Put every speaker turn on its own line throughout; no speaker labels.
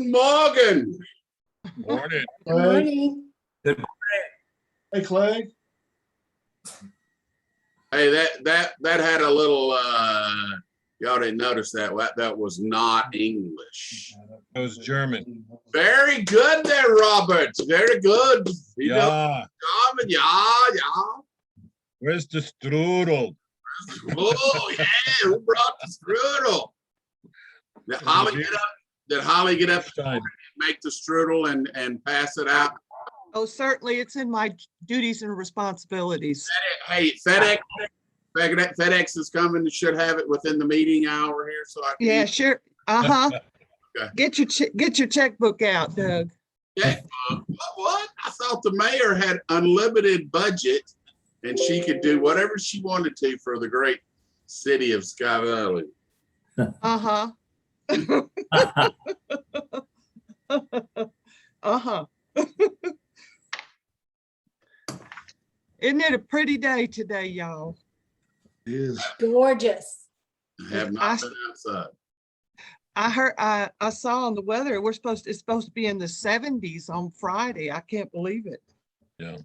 Guten Morgen.
Morning.
Good morning.
Good morning.
Hey, Clay.
Hey, that had a little y'all didn't notice that. That was not English.
It was German.
Very good there, Robert. Very good.
Yeah.
German, yeah.
Where's the strudel?
Oh yeah, who brought the strudel? Did Holly get up and make the strudel and pass it out?
Oh, certainly, it's in my duties and responsibilities.
Hey, FedEx is coming. Should have it within the meeting hour here, so I can.
Yeah, sure.
Okay.
Get your checkbook out, Doug.
Yeah. What? I thought the mayor had unlimited budget, and she could do whatever she wanted to for the great city of Sky Valley.
Uh-huh. Uh-huh. Isn't it a pretty day today, y'all?
It is.
Gorgeous.
I have not been outside.
I heard, I saw on the weather, it's supposed to be in the 70s on Friday. I can't believe it.
Yeah.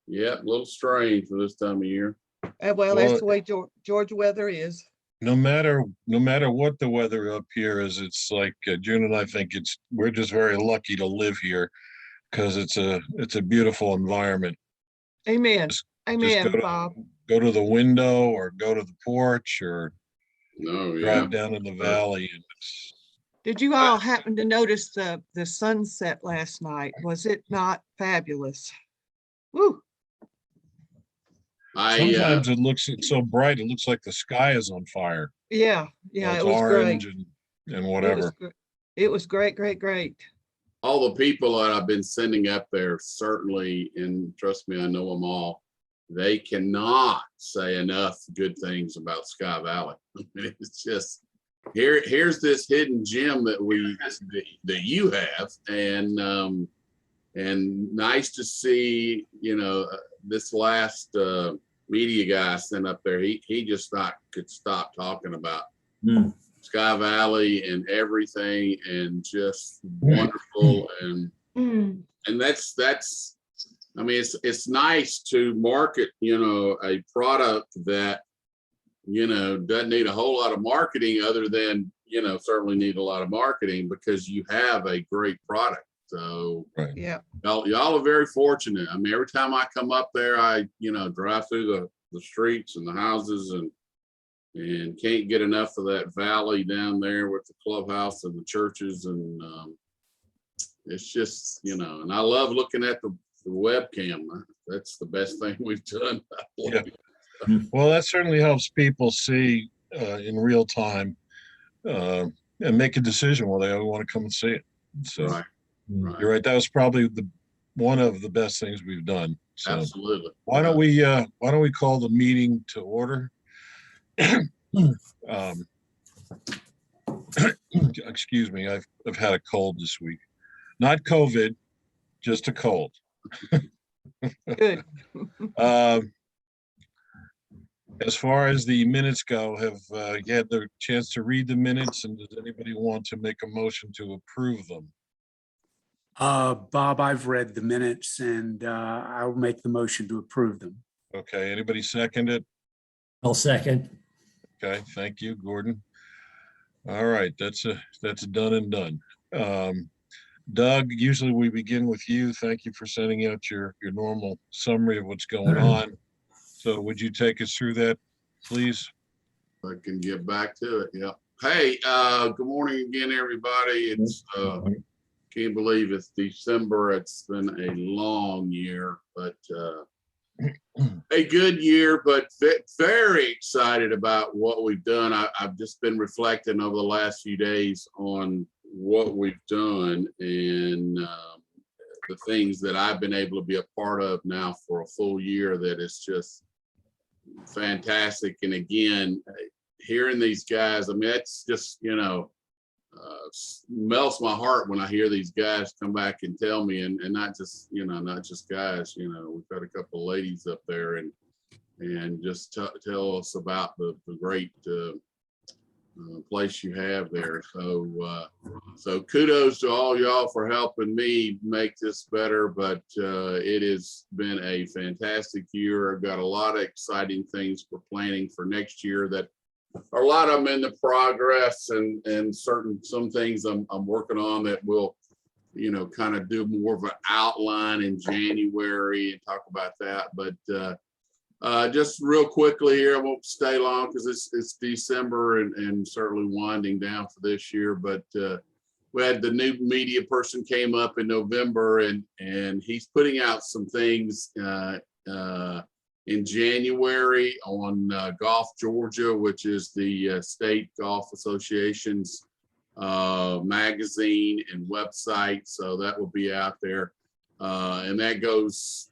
Yeah, a little strange for this time of year.
Well, that's the way Georgia weather is.
No matter what the weather up here is, it's like June and I think we're just very lucky to live here because it's a beautiful environment.
Amen. Amen,
just
Bob.
Go to the window or go to the porch or drive down in the valley. And
Did you all happen to notice the sunset last night? Was it not fabulous? Woo.
sometimes it's so bright, it looks like the sky is on fire.
Yeah,
It's
it was
orange
great.
and whatever.
It was great, great, great.
All the people that I've been sending up there, certainly, and trust me, I know them all, they cannot say enough good things about Sky Valley. It's just, here's this hidden gem that you have, and nice to see, this last media guy sent up there, he just could stop talking about Sky Valley and everything, and just wonderful, and that's I mean, it's nice to market a product that doesn't need a whole lot of marketing, other than certainly need a lot of marketing because you have a great product. So
Yeah,
y'all are very fortunate. I mean, every time I come up there, I drive through the streets and the houses and can't get enough of that valley down there with the clubhouse and the churches, and it's just and I love looking at the webcam. That's the best thing we've done.
Yeah. Well, that certainly helps people see in real time and make a decision whether they want to come and see it. So
Right.
You're right. That was probably one of the best things we've done. So
Absolutely.
why don't we call the meeting to order? Excuse me, I've had a cold this week. Not COVID, just a cold.
good.
As far as the minutes go, have you had the chance to read the minutes, and does anybody want to make a motion to approve them?
Bob, I've read the minutes, and I'll make the motion to approve them.
Okay, anybody second it?
I'll second.
Okay, thank you, Gordon. All right, that's done and done. Doug, usually we begin with you. Thank you for sending out your normal summary of what's going on. So would you take us through that, please?
I can get back to it. Yeah. Hey, good morning again, everybody. It's can't believe it's December. It's been a long year, but a good year, but very excited about what we've done. I've just been reflecting over the last few days on what we've done and the things that I've been able to be a part of now for a full year. That is just fantastic. And again, hearing these guys, I mean, that's just melts my heart when I hear these guys come back and tell me, and not just guys. We've got a couple of ladies up there and just tell us about the great place you have there. So kudos to all y'all for helping me make this better, but it has been a fantastic year. I've got a lot of exciting things we're planning for next year that are a lot of them in the progress, and some things I'm working on that will, you know, kind of do more of an outline in January and talk about that. But just real quickly here, I won't stay long because it's December and certainly winding down for this year. But we had the new media person came up in November, and he's putting out some things in January on Golf Georgia, which is the State Golf Association's magazine and website. So that will be out there. And that goes,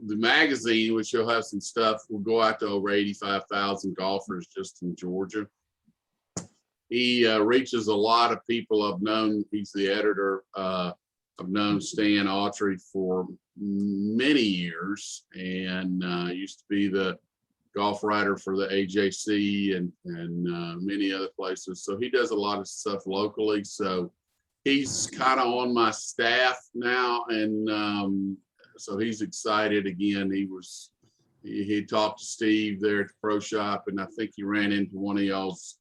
the magazine, which you'll have some stuff, will go out to over 85,000 golfers just in Georgia. He reaches a lot of people. I've known, he's the editor. I've known Stan Autry for many years, and used to be the golf writer for the AJC and many other places. So he does a lot of stuff locally. So he's kind of on my staff now, and so he's excited again. He talked to Steve there at the pro shop, and I think he ran into one of y'all's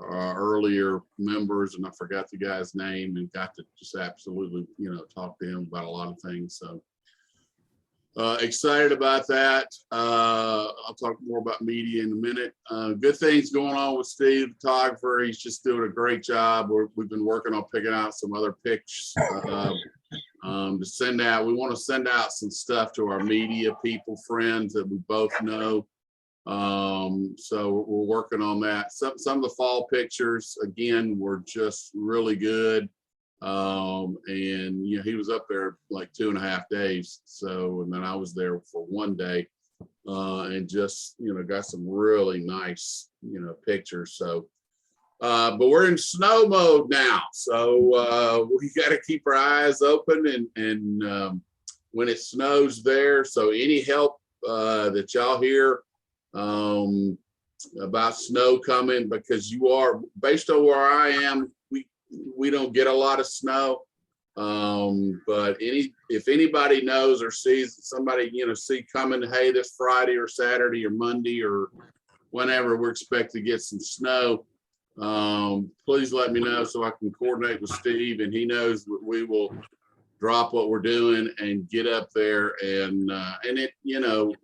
earlier members, and I forgot the guy's name, and got to just absolutely, you know, talk to him about a lot of things. So excited about that. I'll talk more about media in a minute. Good things going on with Steve, the photographer. He's just doing a great job. We've been working on picking out some other pics to send out. We want to send out some stuff to our media people, friends that we both know. So we're working on that. Some of the fall pictures, again, were just really good. And you know, he was up there like 2.5 days. So, and then I was there for 1 day, and just, you know, got some really nice, you know, pictures. So, but we're in snow mode now. So, we got to keep our eyes open and when it snows there. So any help, that y'all hear, about snow coming, because you are, based on where I am, we don't get a lot of snow, but if anybody knows or sees somebody, you know, see coming, hey, this Friday or Saturday or Monday or whenever we're expected to get some snow, please let me know so I can coordinate with Steve, and he knows that we will drop what we're doing and get up there. And it, you know,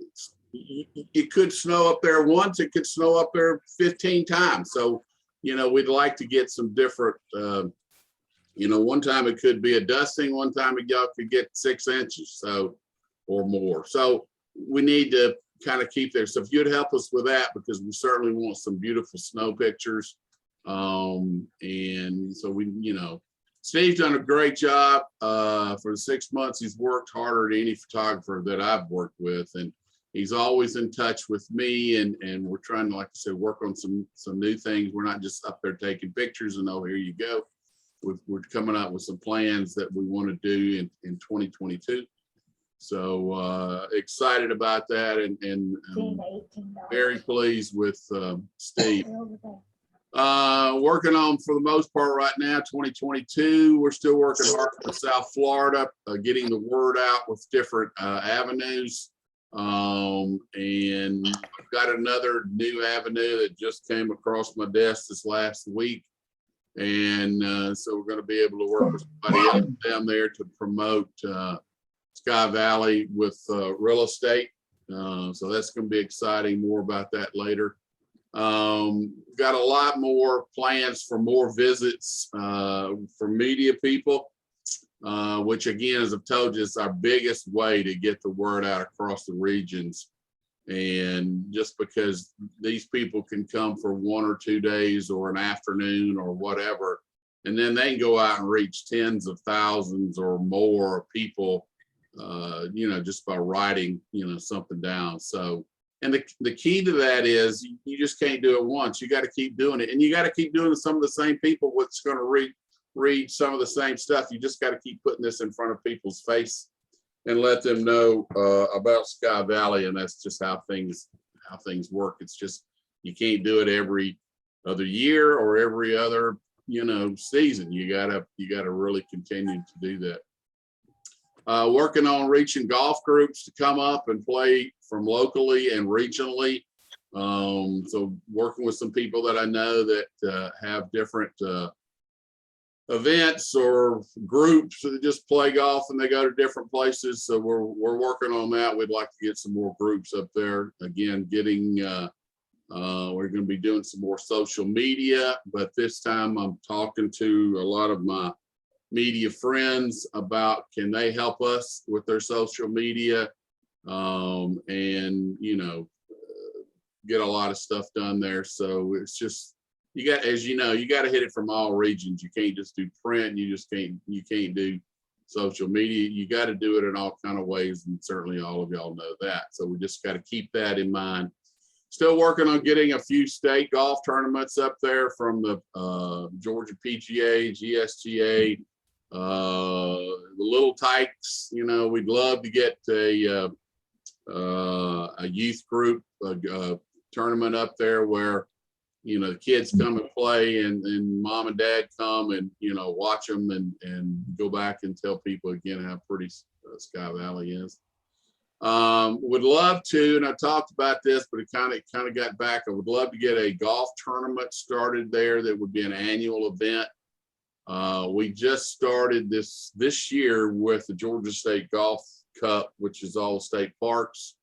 it could snow up there once, it could snow up there 15 times. So, you know, we'd like to get some different, you know, one time it could be a dusting, one time y'all could get 6 inches, so, or more. So we need to kind of keep there. So if you'd help us with that, because we certainly want some beautiful snow pictures. And so we, you know, Steve's done a great job for the 6 months. He's worked harder than any photographer that I've worked with, and he's always in touch with me, and we're trying to, like I said, work on some new things. We're not just up there taking pictures and, oh, here you go. We're coming up with some plans that we want to do in 2022. So excited about that, and very pleased with Steve. Working on, for the most part right now, 2022. We're still working hard for South Florida, getting the word out with different avenues. And I've got another new avenue that just came across my desk this last week. And so we're going to be able to work with somebody else down there to promote Sky Valley with real estate. So that's going to be exciting. More about that later. Got a lot more plans for more visits for media people. Which again, as I've told you, is our biggest way to get the word out across the regions. And just because these people can come for 1 or 2 days or an afternoon or whatever, and then they can go out and reach tens of thousands or more people, you know, just by writing, you know, something down. So, and the key to that is you just can't do it once. You got to keep doing it, and you got to keep doing it. Some of the same people what's going to read some of the same stuff. You just got to keep putting this in front of people's face and let them know about Sky Valley. And that's just how things work. It's just, you can't do it every of the year or every other, season. You gotta really continue to do that. Working on reaching golf groups to come up and play from locally and regionally. So working with some people that I know that have different events or groups that just play golf and they go to different places. So we're working on that. We'd like to get some more groups up there. Again, we're going to be doing some more social media, but this time I'm talking to a lot of my media friends about can they help us with their social media, and get a lot of stuff done there. So it's just, you got to hit it from all regions. You can't just do print. You can't do social media. You got to do it in all kind of ways. And certainly all of y'all know that. So we just got to keep that in mind. Still working on getting a few state golf tournaments up there from the Georgia PGA, GSGA, the Little Tykes. We'd love to get a youth group tournament up there where the kids come and play and mom and dad come and watch them and go back and tell people again how pretty Sky Valley is. Would love to, and I talked about this, but it kind of got back. I would love to get a golf tournament started there that would be an annual event. We just started this year with the Georgia State Golf Cup, which is all state parks.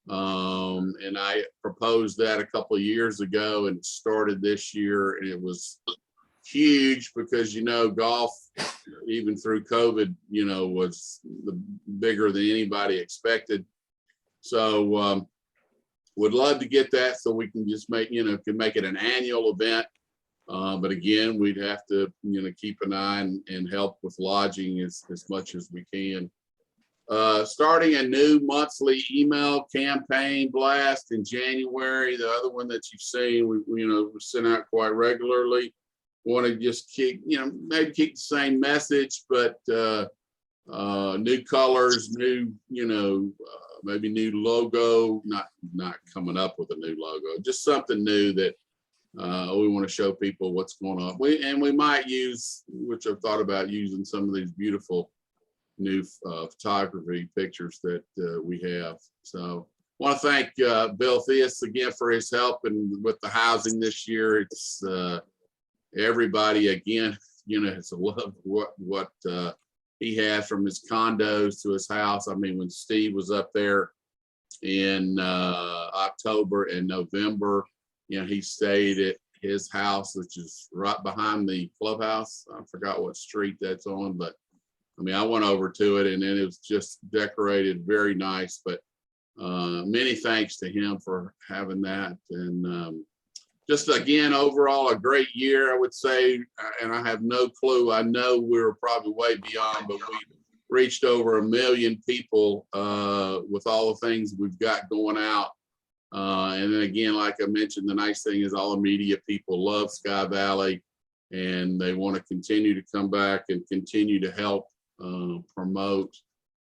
And I proposed that a couple of years ago and it started this year, and it was huge because golf, even through COVID, was bigger than anybody expected. So would love to get that so we can just make it an annual event. But again, we'd have to keep an eye and help with lodging as much as we can. Starting a new monthly email campaign blast in January. The other one that you've seen, we send out quite regularly. Want to just keep, maybe keep the same message, but new colors, new, maybe new logo. Not coming up with a new logo, just something new that we want to show people what's going on. We might use, which I've thought about using, some of these beautiful new photography pictures that we have. So want to thank Bill Theus again for his help and with the housing this year. It's everybody again, it's a love what he has, from his condos to his house. I mean, when Steve was up there in October and November, he stayed at his house, which is right behind the clubhouse. I forgot what street that's on, but I mean, I went over to it and then it was just decorated very nice. But many thanks to him for having that. And just again, overall, a great year, I would say. And I have no clue. I know we're probably way beyond, but we reached over 1 million people with all the things we've got going out. And then again, like I mentioned, the nice thing is all the media people love Sky Valley and they want to continue to come back and continue to help promote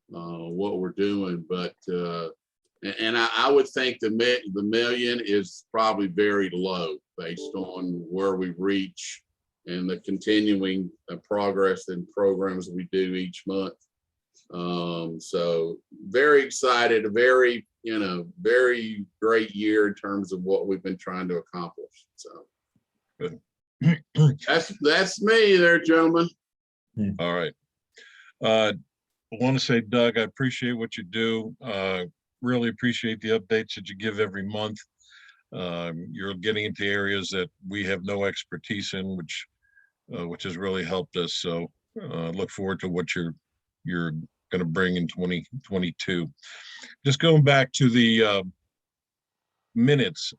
what we're doing. But and I would think the million is probably very low based on where we reach and the continuing progress and programs we do each month. So very excited, a very very great year in terms of what we've been trying to accomplish. So
good.
That's me there, gentlemen.
All right. I want to say, Doug, I appreciate what you do. Really appreciate the updates that you give every month. You're getting into areas that we have no expertise in, which has really helped us. So look forward to what you're going to bring in 2022. Just going back to the minutes,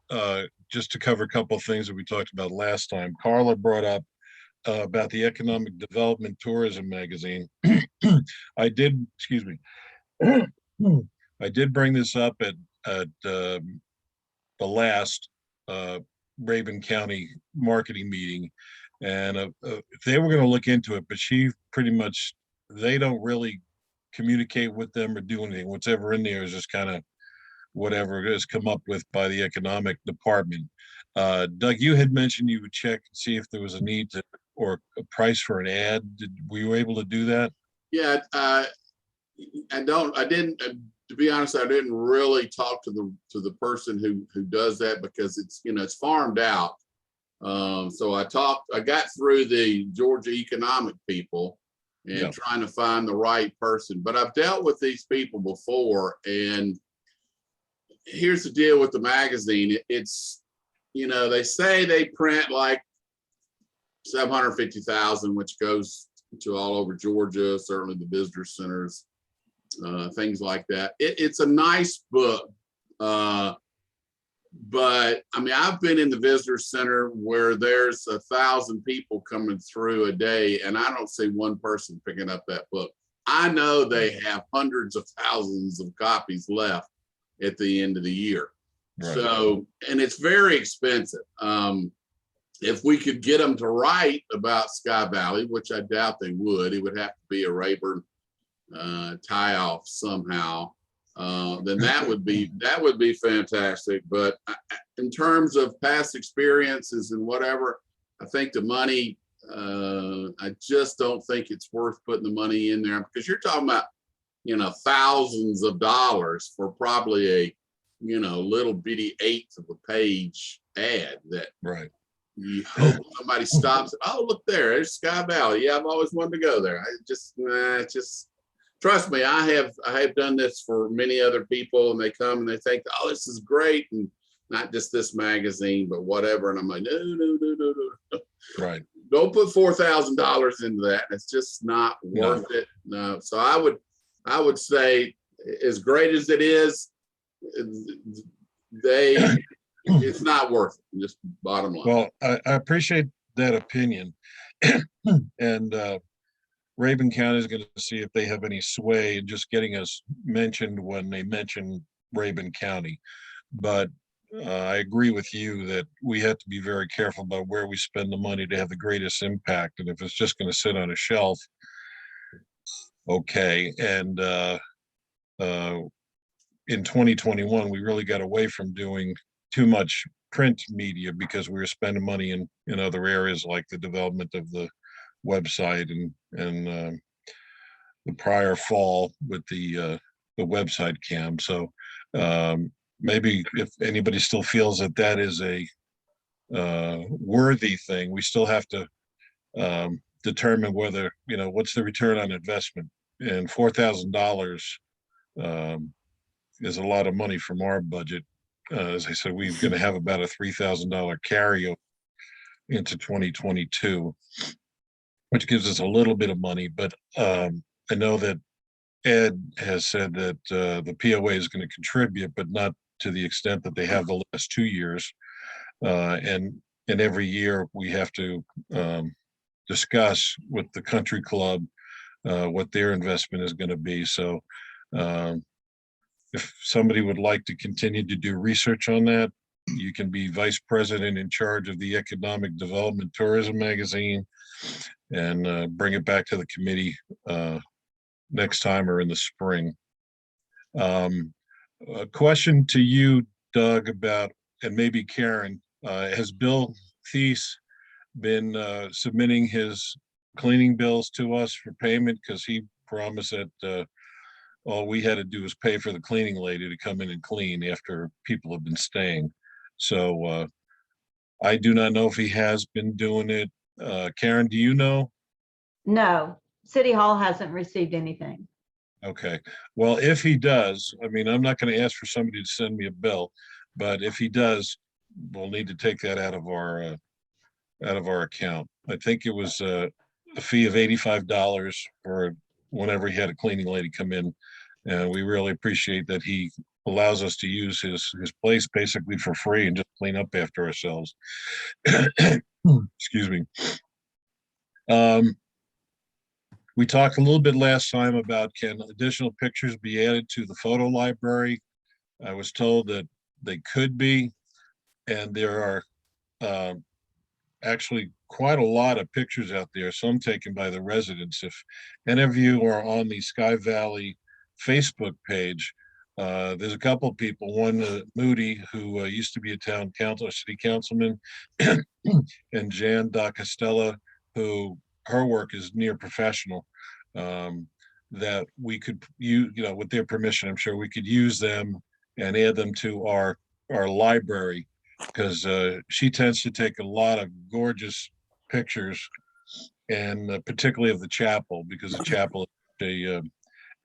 just to cover a couple of things that we talked about last time. Carla brought up about the Economic Development Tourism magazine. I did bring this up at the last Raven County marketing meeting, and they were going to look into it, but she pretty much, they don't really communicate with them or do anything. Whatever in there is just kind of whatever it is come up with by the economic department. Doug, you had mentioned you would check and see if there was a need to, or a price for an ad. Were you able to do that?
Yeah, I didn't, to be honest, I didn't really talk to the person who does that because it's, it's farmed out. So I got through the Georgia economic people and
Yeah.
trying to find the right person, but I've dealt with these people before. And here's the deal with the magazine. It's, they say they print like 750,000, which goes to all over Georgia, certainly the visitor centers, things like that. It's a nice book. But I mean, I've been in the visitor center where there's 1,000 people coming through a day, and I don't see one person picking up that book. I know they have hundreds of thousands of copies left at the end of the year.
Right.
So, and it's very expensive. If we could get them to write about Sky Valley, which I doubt they would, it would have to be a Rayburn tie-off somehow. Then that would be fantastic. But in terms of past experiences and whatever, I think the money, I just don't think it's worth putting the money in there, because you're talking about, thousands of dollars for probably a, little bitty eighth of a page ad that
Right.
you hope somebody stops it. Oh, look there's Sky Valley. Yeah, I've always wanted to go there. I just trust me, I have done this for many other people, and they come and they think, oh, this is great, and not just this magazine, but whatever. And I'm like, no.
Right.
Don't put $4,000 into that. It's just not worth it. No. So I would say, as great as it is, it's not worth it. Just bottom line.
Well, I appreciate that opinion. And Rabun County is going to see if they have any sway in just getting us mentioned when they mention Rabun County. But I agree with you that we have to be very careful about where we spend the money to have the greatest impact. And if it's just going to sit on a shelf, okay. And in 2021, we really got away from doing too much print media because we were spending money in other areas, like the development of the website and the prior fall with the website cam. So maybe if anybody still feels that is a worthy thing, we still have to determine whether, what's the return on investment. And $4,000 is a lot of money from our budget. As I said, we're going to have about a $3,000 carryover into 2022, which gives us a little bit of money. But I know that Ed has said that the POA is going to contribute, but not to the extent that they have the last 2 years. And every year we have to discuss with the country club what their investment is going to be. So if somebody would like to continue to do research on that, you can be vice president in charge of the Economic Development Tourism magazine and bring it back to the committee next time or in the spring. A question to you, Doug, about, and maybe Karen, has Bill Thies been submitting his cleaning bills to us for payment? Because he promised that all we had to do was pay for the cleaning lady to come in and clean after people have been staying. So I do not know if he has been doing it. Karen, do you know?
No, City Hall hasn't received anything.
Okay, well, if he does, I mean, I'm not going to ask for somebody to send me a bill, but if he does, we'll need to take that out of our account. I think it was a fee of $85 for whenever he had a cleaning lady come in, and we really appreciate that he allows us to use his place basically for free and just clean up after ourselves. Excuse me. We talked a little bit last time about, can additional pictures be added to the photo library? I was told that they could be, and there are actually quite a lot of pictures out there, some taken by the residents. If any of you are on the Sky Valley Facebook page, There's a couple of people, one Moody, who used to be a town council, a city councilman, and Jan Da Costella, who her work is near professional. That we could use, with their permission, I'm sure we could use them and add them to our library, because she tends to take a lot of gorgeous pictures, and particularly of the chapel, because the chapel is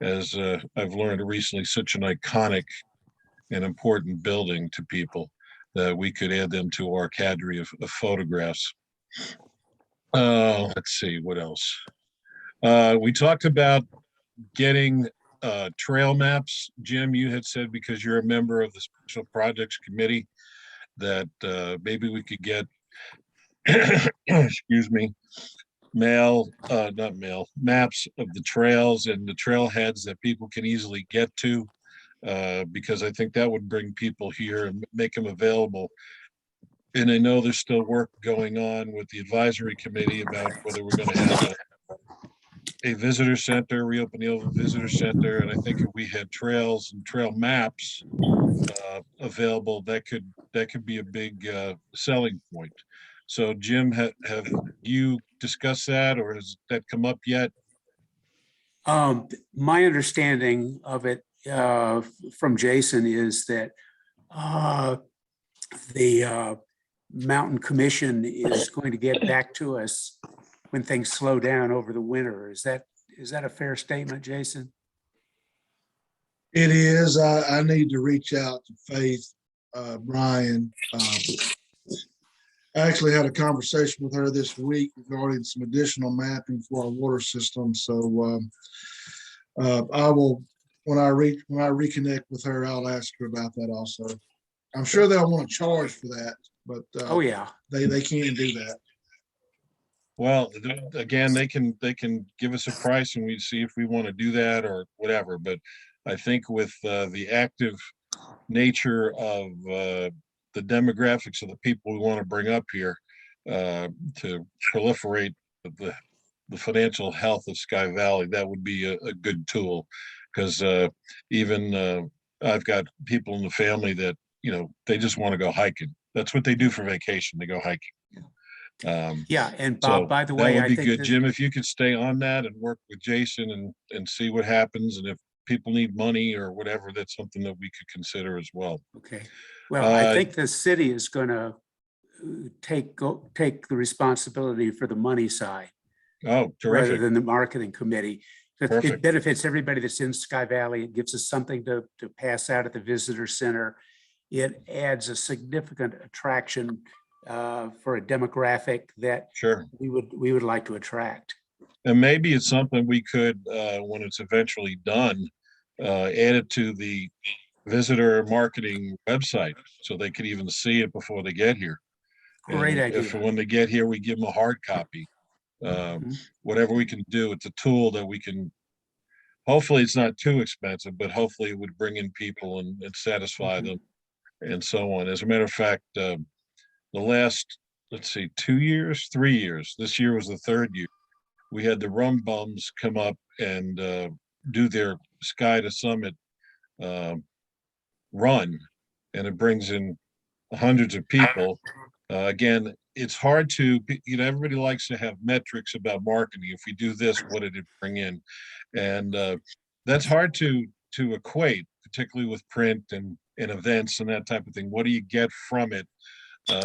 as I've learned recently, such an iconic and important building to people that we could add them to our cadre of photographs. Let's see, what else? We talked about getting trail maps. Jim, you had said, because you're a member of the Special Projects Committee, that maybe we could get, excuse me, maps of the trails and the trailheads that people can easily get to, because I think that would bring people here and make them available. And I know there's still work going on with the advisory committee about whether we're going to have a visitor center, reopen the old visitor center. And I think if we had trails and trail maps available, that could be a big selling point. So Jim, have you discussed that, or has that come up yet?
My understanding of it from Jason is that the Mountain Commission is going to get back to us when things slow down over the winter. Is that a fair statement, Jason?
It is. I need to reach out to Faith, Brian. I actually had a conversation with her this week regarding some additional mapping for our water system. So I will, when I reconnect with her, I'll ask her about that also. I'm sure they'll want to charge for that, but
Oh, yeah.
they can do that.
Well, again, they can give us a price and we see if we want to do that or whatever. But I think with the active nature of the demographics of the people we want to bring up here to proliferate the financial health of Sky Valley, that would be a good tool. Because even I've got people in the family that, they just want to go hiking. That's what they do for vacation. They go hiking.
Yeah, and
So
Bob, by the
that
way,
would
I
be
think
good.
that-
Jim, if you could stay on that and work with Jason and see what happens, and if people need money or whatever, that's something that we could consider as well.
Okay. Well, I think the city is going to take the responsibility for the money side
Oh,
rather
terrific.
than the marketing committee. It
Perfect.
benefits everybody that's in Sky Valley. It gives us something to pass out at the visitor center. It adds a significant attraction for a demographic that
Sure.
we would like to attract.
And maybe it's something we could, when it's eventually done, add it to the visitor marketing website so they could even see it before they get here.
Great
And if
idea.
when they get here, we give them a hard copy. Whatever we can do, it's a tool that we can, hopefully it's not too expensive, but hopefully it would bring in people and satisfy them and so on. As a matter of fact, the last, let's see, 2 years, 3 years, this year was the third year, we had the Rum Bums come up and do their Sky to Summit run, and it brings in hundreds of people. Again, it's hard to, everybody likes to have metrics about marketing. If we do this, what did it bring in? And that's hard to equate, particularly with print and events and that type of thing. What do you get from it?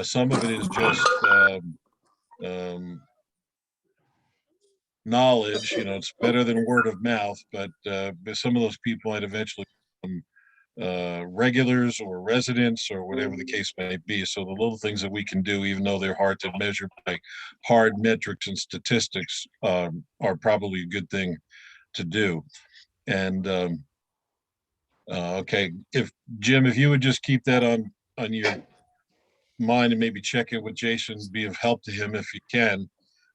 Some of it is just knowledge, it's better than word of mouth, but some of those people might eventually become regulars or residents or whatever the case may be. So the little things that we can do, even though they're hard to measure by hard metrics and statistics, are probably a good thing to do. And okay, Jim, if you would just keep that on your mind and maybe check it with Jason, be of help to him if you can,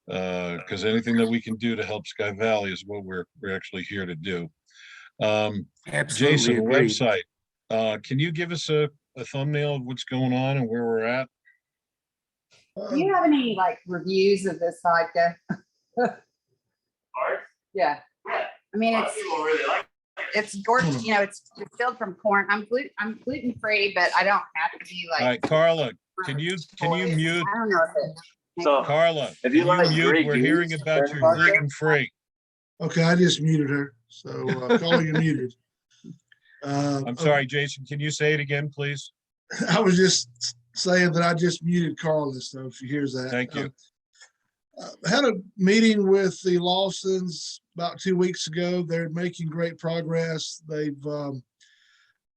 because anything that we can do to help Sky Valley is what we're actually here to do.
Absolutely
Jason,
agreed.
website. Can you give us a thumbnail of what's going on and where we're at?
Do you have any like reviews of this vodka?
Art?
Yeah.
Yeah.
I mean,
A lot
it's
of people really like it.
It's gorgeous, you know, it's distilled from corn. I'm gluten free, but I don't have to be
All
like.
right, Carla, can you mute?
I don't know if it.
So
Carla,
if you
can you
like
mute?
Grey
We're
Goose,
hearing about
Karen
your
Parker?
gluten-free.
Okay, I just muted her. So Carla, you're muted.
I'm sorry, Jason, can you say it again, please?
I was just saying that I just muted Carla, so if she hears that.
Thank you.
Had a meeting with the Lawsons about 2 weeks ago. They're making great progress. They've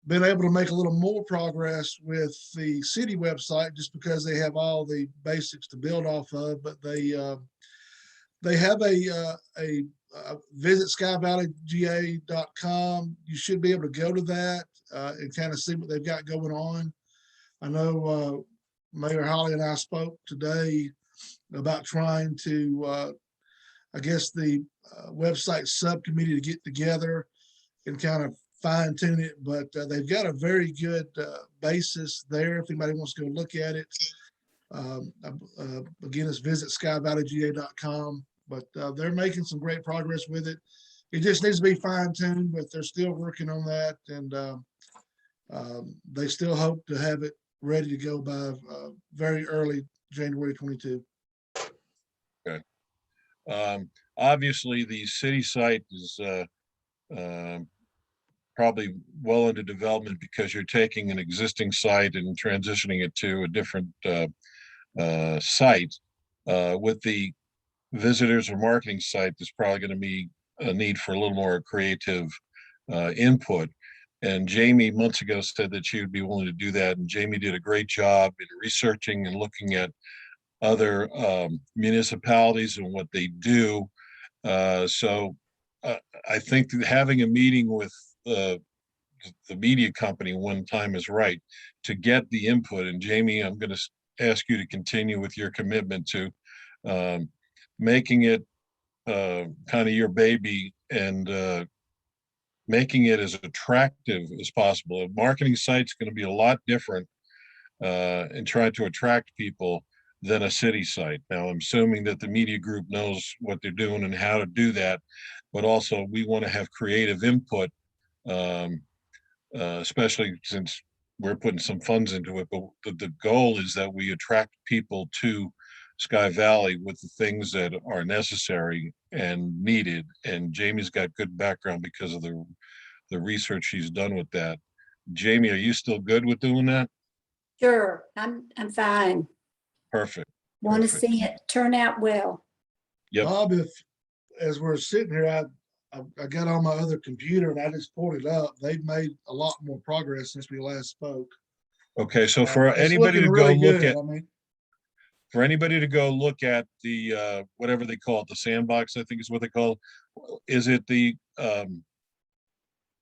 been able to make a little more progress with the city website just because they have all the basics to build off of, but they have a visit skyvalleyga.com. You should be able to go to that and kind of see what they've got going on. I know Mayor Holly and I spoke today about trying to, I guess, the website subcommittee to get together and kind of fine tune it, but they've got a very good basis there if anybody wants to go look at it. Again, it's visit skyvalleyga.com, but they're making some great progress with it. It just needs to be fine tuned, but they're still working on that, and they still hope to have it ready to go by very early January 22.
Obviously, the city site is probably well into development because you're taking an existing site and transitioning it to a different site. With the visitors or marketing site, there's probably going to be a need for a little more creative input. And Jamie months ago said that she would be willing to do that. And Jamie did a great job in researching and looking at other municipalities and what they do. So I think that having a meeting with the media company one time is right to get the input. And Jamie, I'm going to ask you to continue with your commitment to making it kind of your baby and making it as attractive as possible. A marketing site's going to be a lot different and try to attract people than a city site. Now, I'm assuming that the media group knows what they're doing and how to do that, but also we want to have creative input, especially since we're putting some funds into it. But the goal is that we attract people to Sky Valley with the things that are necessary and needed. And Jamie's got good background because of the research she's done with that. Jamie, are you still good with doing that?
Sure, I'm fine.
Perfect.
Want to
Perfect.
see it turn out well.
Yep.
Bob, if as we're sitting here, I got on my other computer and I just pulled it up. They've made a lot more progress since we last spoke.
Okay, so for
It's
anybody to
looking
go
really
look
good.
at,
I mean,
for anybody to go look at the whatever they call it, the sandbox, I think is what they call it. Is it the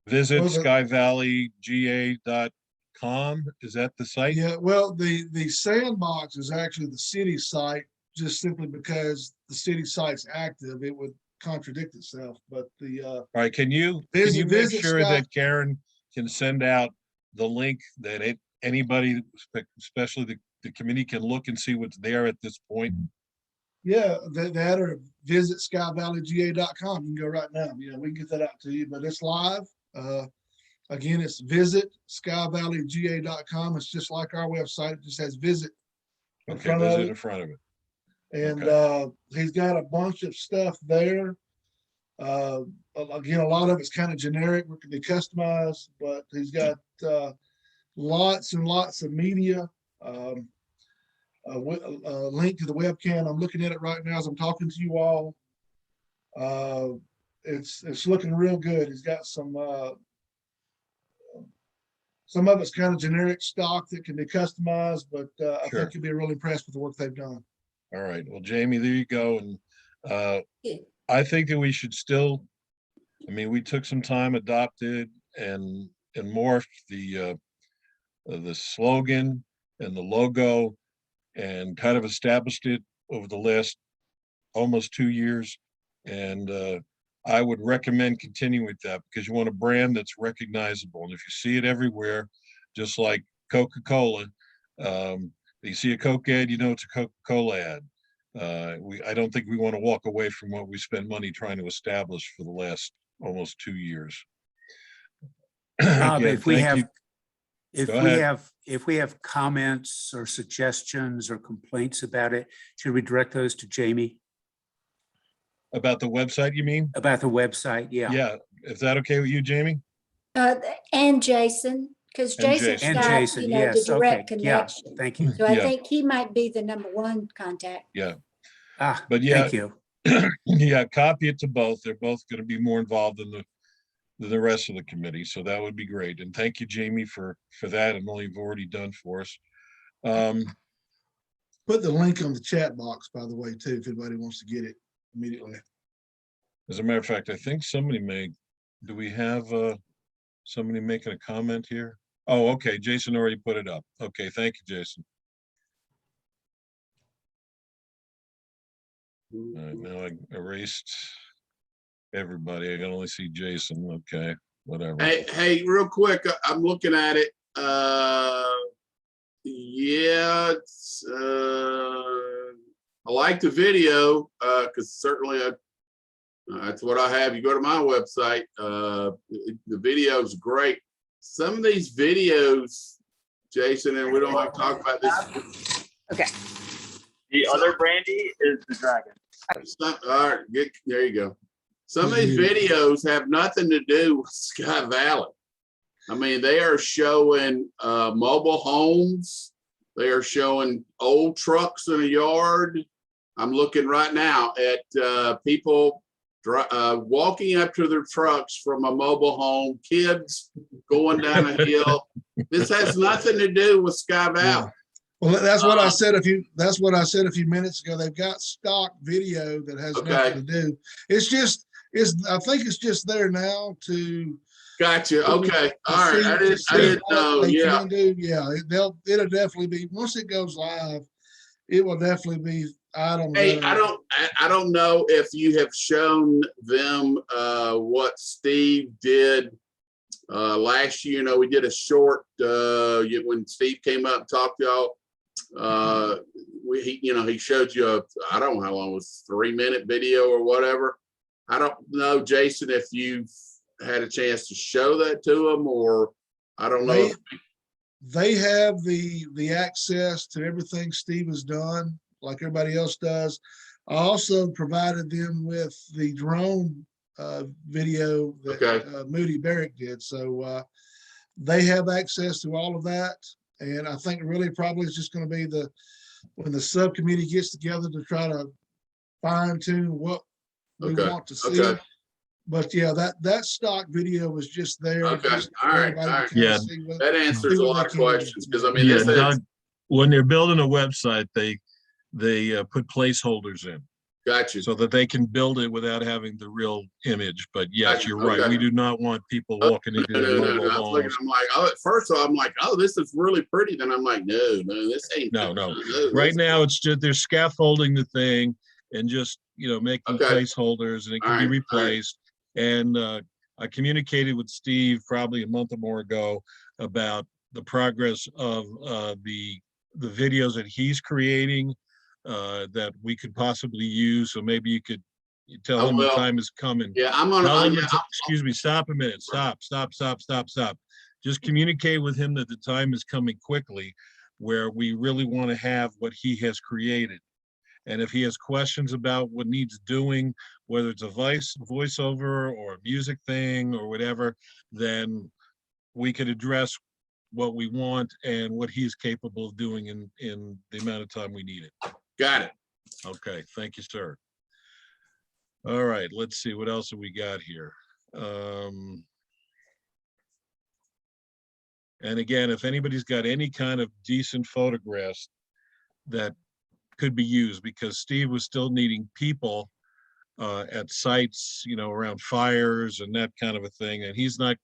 visit
Well,
skyvalleyga.com? Is that the site?
yeah, well, the sandbox is actually the city site, just simply because the city site's active. It would contradict itself, but the
All right, can you
Visit
make sure
Sky-
that Karen can send out the link that anybody, especially the committee, can look and see what's there at this point?
yeah, that or visit skyvalleyga.com. You can go right now. Yeah, we can get that out to you, but it's live. Again, it's visit skyvalleyga.com. It's just like our website. It just has visit in
Okay,
front of
visit
it.
in front of it.
And he's got a bunch of stuff there. Again, a lot of it's kind of generic, it can be customized, but he's got lots and lots of media. A link to the webcam. I'm looking at it right now as I'm talking to you all. It's looking real good. He's got some of it's kind of generic stock that can be customized, but I
Sure.
think you'll be really impressed with the work they've done.
All right, well, Jamie, there you go. And
Yeah.
I think that we should still, I mean, we took some time, adopted and morphed the slogan and the logo and kind of established it over the last almost 2 years. And I would recommend continuing with that because you want a brand that's recognizable. And if you see it everywhere, just like Coca-Cola, you see a Coke ad, you know it's a Coca-Cola ad. I don't think we want to walk away from what we spend money trying to establish for the last almost 2 years.
Bob,
Again,
if we
thank you.
have, if
Go
we
ahead.
have, if we have comments or suggestions or complaints about it, should we direct those to Jamie
About the website, you mean?
about the website? Yeah.
Yeah, is that okay with you, Jamie?
And Jason, because
And
Jason's
Jason.
And
got,
Jason,
you know, the
yes, okay,
direct
yeah,
connection.
thank you.
So I
Yeah.
think he might be the number one contact.
Yeah,
Ah,
but yeah,
thank you.
yeah, copy it to both. They're both going to be more involved than the rest of the committee, so that would be great. And thank you, Jamie, for that and all you've already done for us.
Put the link on the chat box, by the way, too, if anybody wants to get it immediately.
As a matter of fact, I think somebody do we have somebody making a comment here? Oh, okay, Jason already put it up. Okay, thank you, Jason. All right, now I erased everybody. I can only see Jason. Okay, whatever.
Hey, real quick, I'm looking at it. Yeah, I like the video, because certainly that's what I have. You go to my website, the video is great. Some of these videos, Jason, and we don't have to talk about this.
Okay.
The other brandy is the dragon.
All right, there you go. Some of these videos have nothing to do with Sky Valley. I mean, they are showing mobile homes. They are showing old trucks in a yard. I'm looking right now at people walking up to their trucks from a mobile home, kids going down a hill. This has nothing to do with Sky Valley.
Well, that's what I said that's what I said a few minutes ago. They've got stock video that has nothing to do. I think it's just there now to.
Gotcha. Okay. All right. I didn't know. Yeah.
Yeah. It'll definitely be, once it goes live, it will definitely be items.
Hey, I don't know if you have shown them what Steve did last year. You know, we did a short when Steve came up and talked to y'all. He showed you I don't know how long it was, 3-minute video or whatever. I don't know, Jason, if you've had a chance to show that to them, or I don't know.
They have the access to everything Steve has done, like everybody else does. I also provided them with the drone video that Moody Barrick did. So they have access to all of that. And I think really probably it's just going to be when the subcommittee gets together to try to fine tune what we want to see.
Okay.
But yeah, that stock video was just there.
Okay.
Just
All right.
everybody
All right.
to kind of
Yeah.
see
That answers a lot of questions, because I mean,
Yeah,
this is,
Doug, when they're building a website, they put placeholders in
gotcha.
so that they can build it without having the real image. But yes,
Gotcha.
you're right.
Okay.
We do not want people walking into their mobile homes.
I'm like, oh, at first I'm like, oh, this is really pretty. Then I'm like, no, this ain't.
No. Right now, it's just they're scaffolding the thing and just making placeholders, and it can be replaced. And I communicated with Steve probably a month or more ago about the progress of the videos that he's creating that we could possibly use. So maybe you could tell him the time is coming.
Yeah, I'm gonna.
Excuse me. Stop a minute. Stop. Just communicate with him that the time is coming quickly, where we really want to have what he has created. And if he has questions about what needs doing, whether it's a voiceover or a music thing or whatever, then we could address what we want and what he's capable of doing in the amount of time we need it.
Got it.
Okay, thank you, sir. All right, let's see, what else have we got here? And again, if anybody's got any kind of decent photographs that could be used, because Steve was still needing people at sites, around fires and that kind of a thing. And he's not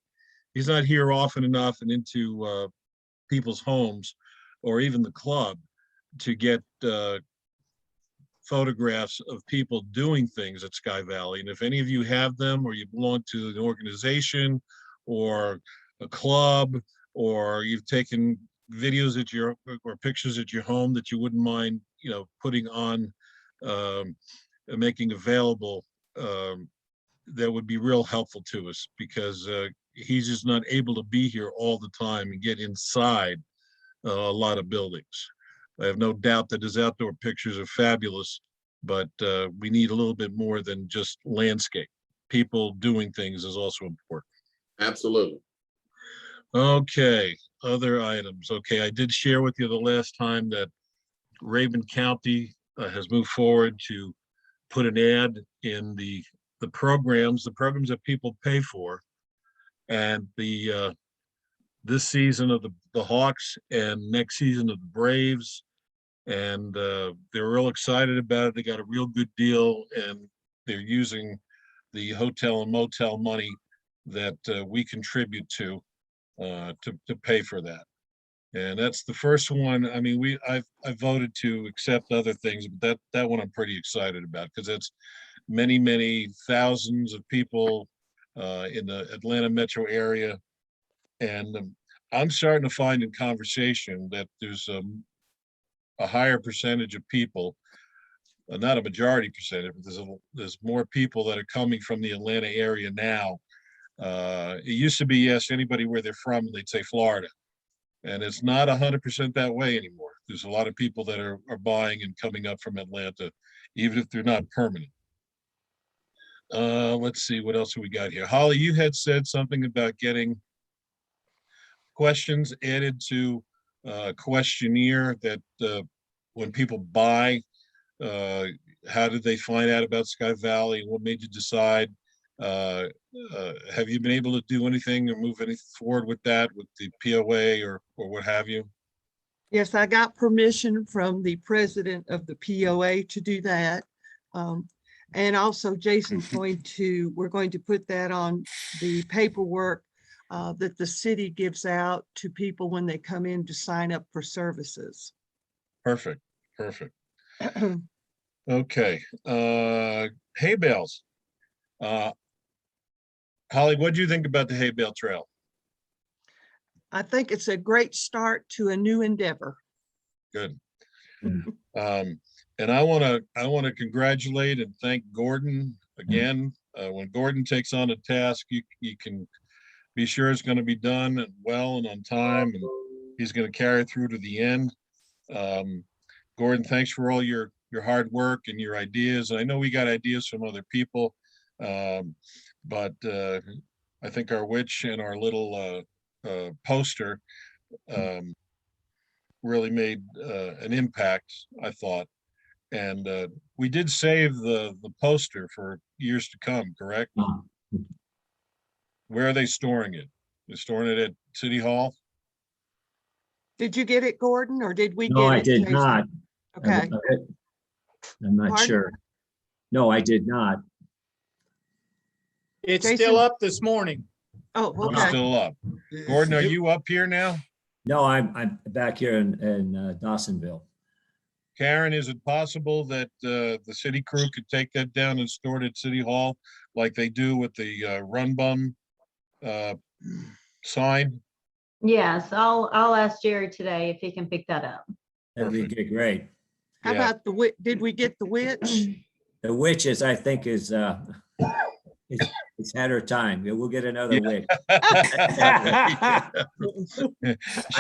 here often enough and into people's homes or even the club to get photographs of people doing things at Sky Valley. And if any of you have them, or you belong to an organization or a club, or you've taken videos or pictures at your home that you wouldn't mind putting on, making available, that would be real helpful to us, because he's just not able to be here all the time and get inside a lot of buildings. I have no doubt that his outdoor pictures are fabulous, but we need a little bit more than just landscape. People doing things is also important.
Absolutely.
Okay, other items. Okay, I did share with you the last time that Raven County has moved forward to put an ad in the programs that people pay for. And this season of the Hawks and next season of the Braves. And they're real excited about it. They got a real good deal, and they're using the hotel and motel money that we contribute to pay for that. And that's the first one. I mean, I voted to accept other things, but that one I'm pretty excited about, because it's many thousands of people in the Atlanta metro area. And I'm starting to find in conversation that there's a higher percentage of people, not a majority percentage, but there's more people that are coming from the Atlanta area now. It used to be, yes, anybody where they're from, they'd say Florida. And it's not 100% that way anymore. There's a lot of people that are buying and coming up from Atlanta, even if they're not permanent. Let's see, what else have we got here? Holly, you had said something about getting questions added to a questionnaire that when people buy, how did they find out about Sky Valley? What made you decide? Have you been able to do anything or move anything forward with that, with the POA or what have you?
Yes, I got permission from the president of the POA to do that. And also Jason's we're going to put that on the paperwork that the city gives out to people when they come in to sign up for services.
Perfect. Okay. Hay bales. Holly, what do you think about the hay bale trail?
I think it's a great start to a new endeavor.
Good. And I want to congratulate and thank Gordon again. When Gordon takes on a task, you can be sure it's going to be done and well and on time, and he's going to carry it through to the end. Gordon, thanks for all your hard work and your ideas. I know we got ideas from other people, but I think our witch and our little poster really made an impact, I thought. And we did save the poster for years to come, correct? Where are they storing it? They're storing it at City Hall?
Did you get it, Gordon, or did we get it?
No, I did
Jason?
not.
Okay.
I'm not
Pardon?
sure. No, I did not.
It's
Jason?
still up this morning.
Oh,
It's
okay.
still up. Gordon, are you up here now?
No, I'm back here in Dawsonville.
Karen, is it possible that the city crew could take that down and store it at City Hall like they do with the Run Bum sign?
Yes, I'll ask Jerry today if he can pick that up.
That'd be great.
How
Yeah.
about the witch? Did we get the witch?
The witch is, I think, is it's had her time. Yeah, we'll get another witch. I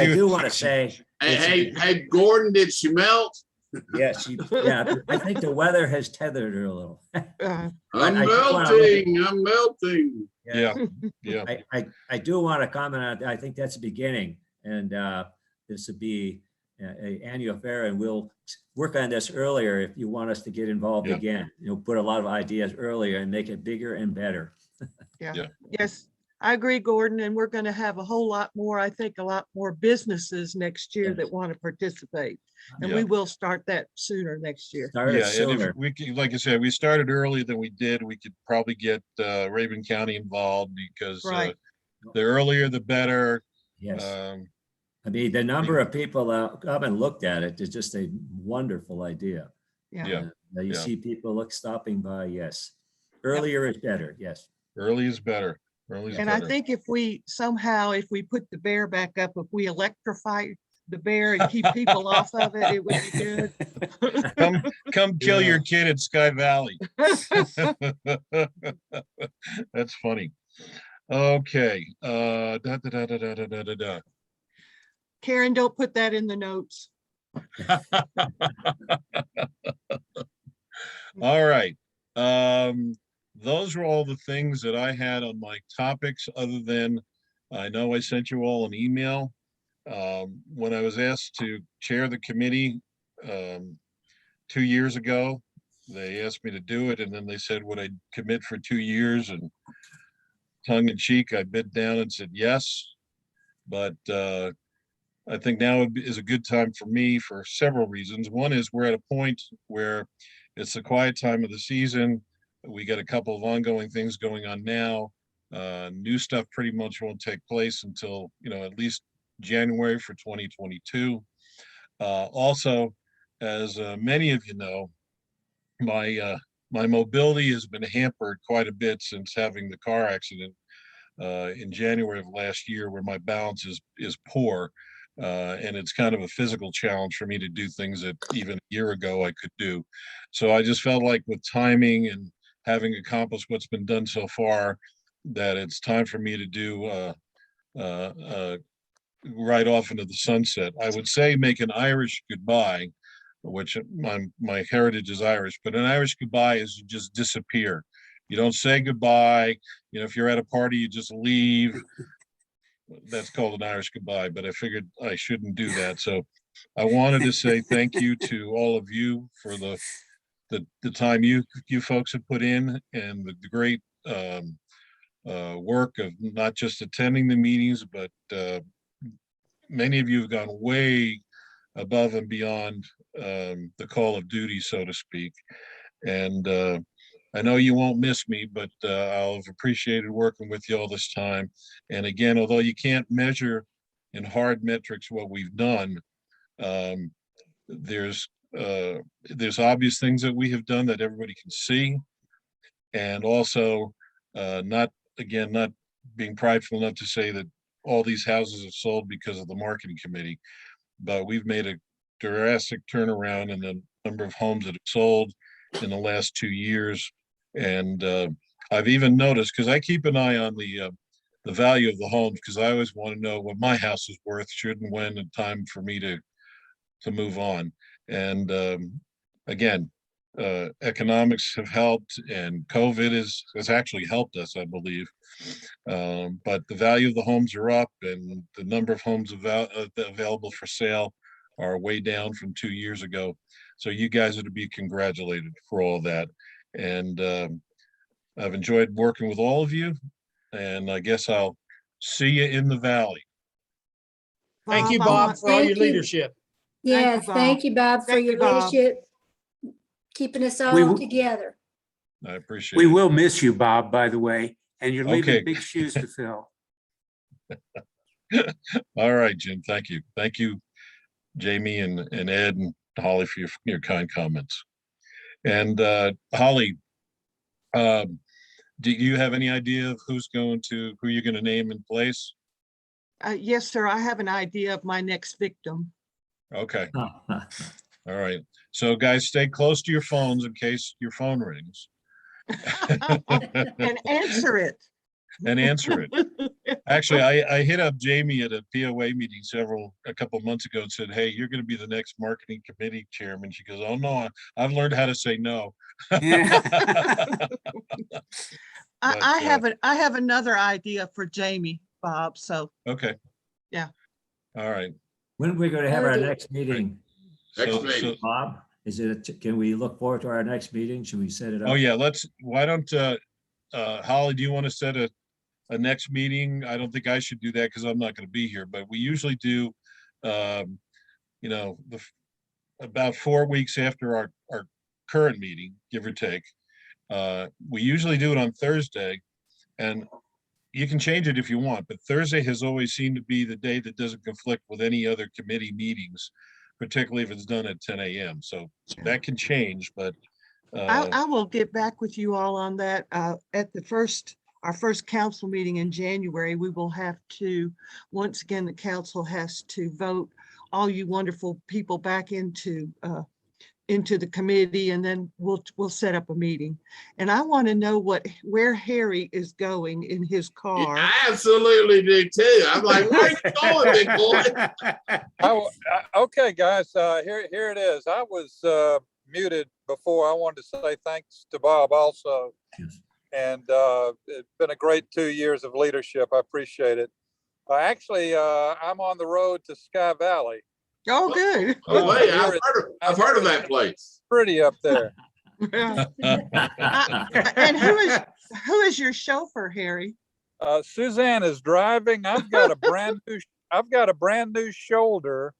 do want to say,
Hey, Gordon, did she melt?
yes, yeah, I think the weather has tethered her a little.
I'm
I do wanna
I'm melting.
Yeah.
I do want to comment on, I think that's the beginning, and this would be an annual fair, and we'll work on this earlier if you want us to get involved
Yeah.
again. Put a lot of ideas earlier and make it bigger and better.
Yeah.
Yes, I agree, Gordon. And we're going to have a whole lot more, I think, a lot more businesses next year
Yes.
that want to participate. And
Yeah.
we will start that sooner next year.
Start it
Yeah, and
sooner.
if we could, like I said, we started earlier than we did. We could probably get Raven County involved, because
Right.
the earlier the better.
Yes.
Um,
I mean, the number of people that come and looked at it is just a wonderful idea.
Yeah.
Now you
Yeah.
see people stopping by, yes. Earlier is better, yes.
Early is better. Early is
And I
better.
think if we put the bear back up, if we electrify the bear and keep people off of it, it would be good.
Come kill your kid at Sky Valley. That's funny. Okay, da.
Karen, don't put that in the notes.
All right. Those were all the things that I had on my topics, other than I know I sent you all an email. When I was asked to chair the committee 2 years ago, they asked me to do it, and then they said, would I commit for 2 years? And tongue in cheek, I bit down and said yes. But I think now is a good time for me for several reasons. One is we're at a point where it's the quiet time of the season. We got a couple of ongoing things going on now. New stuff pretty much won't take place until, at least January for 2022. Also, as many of you know, my mobility has been hampered quite a bit since having the car accident in January of last year, where my balance is poor. And it's kind of a physical challenge for me to do things that even a year ago I could do. So I just felt like with timing and having accomplished what's been done so far, that it's time for me to do right off into the sunset. I would say make an Irish goodbye, which my heritage is Irish, but an Irish goodbye is you just disappear. You don't say goodbye. If you're at a party, you just leave. That's called an Irish goodbye, but I figured I shouldn't do that. So I wanted to say thank you to all of you for the time you folks have put in, and the great work of not just attending the meetings, but many of you have gone way above and beyond the call of duty, so to speak. And I know you won't miss me, but I'll have appreciated working with you all this time. And again, although you can't measure in hard metrics what we've done, there's obvious things that we have done that everybody can see. And also not being prideful enough to say that all these houses have sold because of the marketing committee, but we've made a drastic turnaround in the number of homes that have sold in the last 2 years. And I've even noticed, because I keep an eye on the value of the homes, because I always want to know what my house is worth, should and when, and time for me to move on. And again, economics have helped, and COVID has actually helped us, I believe. But the value of the homes are up, and the number of homes available for sale are way down from 2 years ago. So you guys are to be congratulated for all that. And I've enjoyed working with all of you, and I guess I'll see you in the valley.
Thank you,
I
Bob,
want-
for all your
Thank you.
leadership.
Yes,
Bob.
thank you, Bob, for
Thank
your
you, Bob.
leadership, keeping us
We
all
w-
together.
I appreciate
We
it.
will miss you, Bob, by the way, and you're leaving
Okay.
big shoes to fill.
All right, Jim. Thank you. Thank you, Jamie and Ed and Holly, for your kind comments. And Holly, do you have any idea of who you're going to name in place?
Yes, sir. I have an idea of my next victim.
Okay. All right. So guys, stay close to your phones in case your phone rings.
And answer it.
And answer it. Actually, I hit up Jamie at a POA meeting a couple of months ago and said, hey, you're going to be the next marketing committee chairman. She goes, oh no, I've learned how to say no.
I have another idea for Jamie, Bob. So
Okay.
Yeah.
All right.
When are we going to have our
Noted.
next meeting?
Next meeting.
Bob, can we look forward to our next meeting? Should we set it up?
Oh yeah, why don't Holly, do you want to set a next meeting? I don't think I should do that because I'm not going to be here, but we usually do about 4 weeks after our current meeting, give or take. We usually do it on Thursday, and you can change it if you want, but Thursday has always seemed to be the day that doesn't conflict with any other committee meetings, particularly if it's done at 10 a.m. So that can change, but
I will get back with you all on that. At our first council meeting in January, we will have to, once again, the council has to vote all you wonderful people back into into the committee, and then we'll set up a meeting. And I want to know where Harry is going in his car.
I absolutely do too. I'm like, where are you going, big boy?
Okay, guys, here it is. I was muted before. I wanted to say thanks to Bob also. And it's been a great 2 years of leadership. I appreciate it. Actually, I'm on the road to Sky Valley.
Oh, good.
Oh, wait, I've heard of that place.
Pretty up there.
And who is your chauffeur, Harry?
Suzanne is driving. I've got a brand new shoulder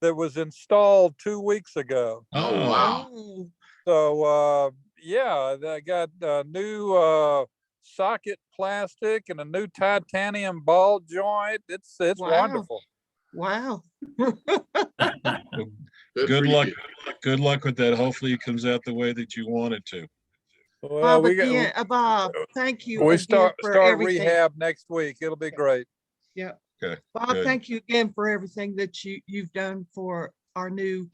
that was installed 2 weeks ago.
Oh, wow.
So yeah, I got a new socket plastic and a new titanium ball joint. It's
Wow.
wonderful.
Wow.
Good luck. Good luck with that. Hopefully it comes out the way that you want it to.
Well,
Bob, thank you.
We
again
start
for everything.
rehab next week. It'll be great.
Yeah.
Okay.
Bob,
good.
thank you again for everything that you've done for our new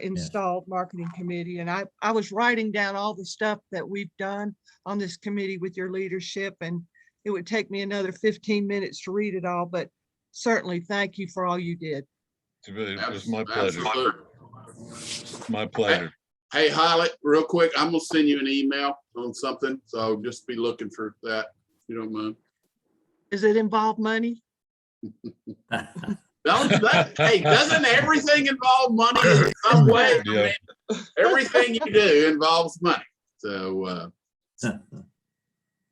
installed marketing committee. And I was writing down all the stuff that we've done on this committee with your leadership, and it would take me another 15 minutes to read it all, but certainly thank you for all you did.
It was my pleasure.
Absolutely.
My pleasure.
Hey, Holly, real quick, I'm gonna send you an email on something, so just be looking for that, if you don't mind.
Does it involve money?
Hey, doesn't everything involve money in some way?
Yeah.
I mean, everything you do involves money. So, but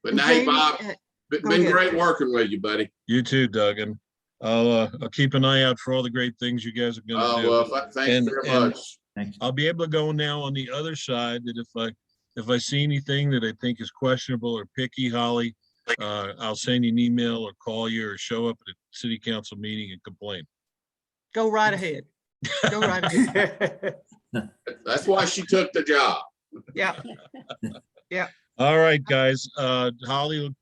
And
hey,
Jamie,
Bob,
go
been
ahead.
great working with you, buddy.
You too, Doug. And I'll keep an eye out for all the great things you guys are going to do.
Oh, well, thank you very much.
I'll be able to go now on the other side that if I see anything that I think is questionable or picky, Holly, I'll send you an email or call you or show up at a city council meeting and complain.
Go right ahead. Go right ahead.
That's why she took the job.
Yeah. Yeah.
All right, guys. Holly will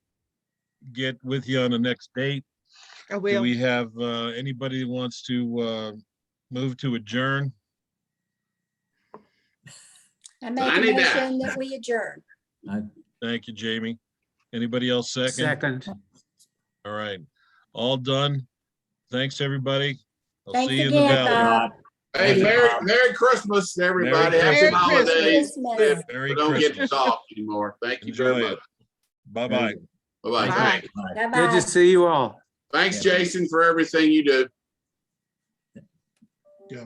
get with you on the next date.
I
Do
will.
we have anybody who wants to move to adjourn?
I make a
Sign it down.
motion that we adjourn.
Thank you, Jamie. Anybody else second?
Second.
All right. All done. Thanks, everybody. I'll
Thanks
see you in the
again,
valley.
Bob.
Hey, Merry Christmas, everybody.
Merry
Happy
Christmas.
holidays.
Christmas.
Merry
We don't get to
Christmas.
talk anymore. Thank you very
Enjoy
much.
it. Bye-bye.
Bye-bye.
Bye.
Thanks.
Good
Bye-bye.
to see you all.
Thanks, Jason, for everything you do.
Yeah.